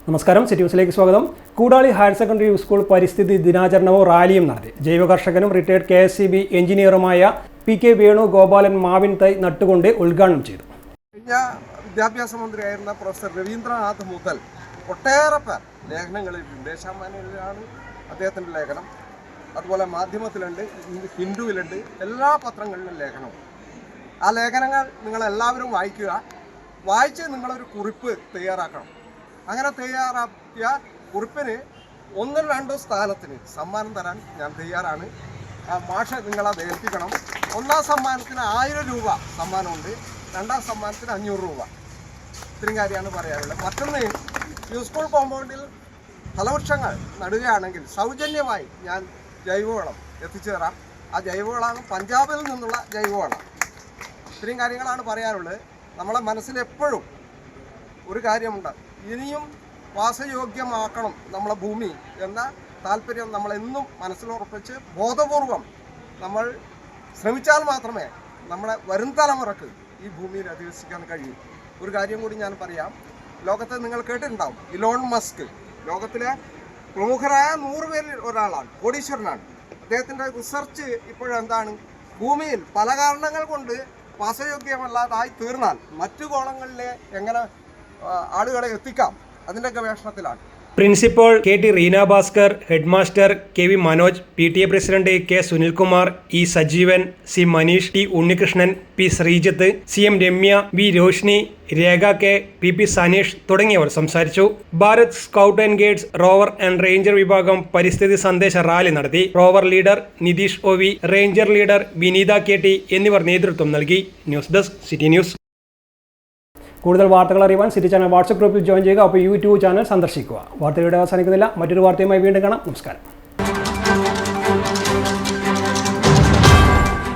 നമസ്കാരം, സിറ്റി ന്യൂസിലേക്ക് സ്വാഗതം. കൂടാളി ഹയർ സെക്കൻഡറി സ്കൂൾ പരിസ്ഥിതി ദിനാചരണവും റാലിയും നടത്തി. ജൈവ കർഷകനും റിട്ടയർഡ് KSCB എഞ്ചിനീയറുമായ PK വേണുഗോപാലൻ മാവിൻ തൈ നട്ടുകൊണ്ട് ഉദ്ഘാടനം ചെയ്തു. കഴിഞ്ഞ വിദ്യാഭ്യാസ മന്ത്രിയായിരുന്ന പ്രൊഫസർ രവീന്ദ്രനാഥ് മുതൽ ഒട്ടേറെ പേർ ലേഖനങ്ങളിലുണ്ട്. ദേശാഭിമാനിയിലാണ് അദ്ദേഹത്തിൻ്റെ ലേഖനം, അതുപോലെ മാധ്യമത്തിലുണ്ട്, ഹിന്ദുവിലുണ്ട്, എല്ലാ പത്രങ്ങളിലും ലേഖനവും. ആ ലേഖനങ്ങൾ നിങ്ങളെല്ലാവരും വായിക്കുക. വായിച്ച് നിങ്ങളൊരു കുറിപ്പ് തയ്യാറാക്കണം. അങ്ങനെ തയ്യാറാക്കിയ കുറിപ്പിന് 1-2 സ്ഥാനത്തിന് സമ്മാനം തരാൻ ഞാൻ തയ്യാറാണ്. മാഷ നിങ്ങളത് ഏൽപ്പിക്കണം. 1ാം സമ്മാനത്തിന് 1000 രൂപ സമ്മാനമുണ്ട്, 2ാം സമ്മാനത്തിന് 500 രൂപ. ഇത്രയും കാര്യമാണ് പറയാനുള്ളത്. മറ്റൊന്ന്, സ്കൂൾ കോമ്പൗണ്ടിൽ ഫലവൃക്ഷങ്ങൾ നടുകയാണെങ്കിൽ സൗജന്യമായി ഞാൻ ജൈവവളം എത്തിച്ചു തരാം. ആ ജൈവവളമാണ് പഞ്ചാബിൽ നിന്നുള്ള ജൈവവളം. ഇത്രയും കാര്യങ്ങളാണ് പറയാനുള്ളത്. നമ്മളെ മനസ്സിലെപ്പോഴും ഒരു കാര്യമുണ്ട്, ഇനിയും വാസയോഗ്യമാക്കണം നമ്മളെ ഭൂമി എന്ന താല്പര്യം നമ്മളെന്നും മനസ്സിലുറപ്പിച്ച് ബോധപൂർവം നമ്മൾ ശ്രമിച്ചാൽ മാത്രമേ നമ്മുടെ വരും തലമുറക്ക് ഈ ഭൂമിയിൽ അധിവസിക്കാൻ കഴിയൂ. ഒരു കാര്യം കൂടി ഞാൻ പറയാം. ലോകത്തെ നിങ്ങൾ കേട്ടിട്ടുണ്ടാവും, ഇലോൺ മസ്ക് ലോകത്തിലെ പ്രമുഖരായ 100 പേരിൽ ഒരാളാണ്, കോടീശ്വരനാണ്. അദ്ദേഹത്തിൻ്റെ റിസർച്ച് ഇപ്പോഴെന്താണ്, ഭൂമിയിൽ പല കാരണങ്ങൾ കൊണ്ട് വാസയോഗ്യമല്ലാതായി തീർന്നാൽ മറ്റു കോളങ്ങളിലെ എങ്ങനെ ആളുകളെ എത്തിക്കാം, അതിൻ്റെ ഗവേഷണത്തിലാണ്. Principal KT Reena Bhaskar, head master KV Manoj, PTA president K Sunilkumar, E Sajeevan, C Maneesh, T Unnikrishnan, P Sreejith, CM Ramya, V Roshni, Rekha K, PP Saneesh തുടങ്ങിയവർ സംസാരിച്ചു. Bharat scout and guides rover and ranger വിഭാഗം പരിസ്ഥിതി സന്ദേശ റാലി നടത്തി. Rover leader Nitheesh OV, ranger leader Vineetha KT എന്നിവർ നേതൃത്വം നൽകി. News desk, city news. കൂടുതൽ വാർത്തകൾ അറിയുവാൻ സിറ്റി ചാനൽ വാട്സ്ആപ്പ് ഗ്രൂപ്പിൽ ജോയിൻ ചെയ്യുക. അപ്പോൾ YouTube ചാനൽ സന്ദർശിക്കുക. വാർത്തയുടെ അവസാനിക്കുന്നില്ല. മറ്റൊരു വാർത്തയുമായി വീണ്ടും കാണാം. നമസ്കാരം.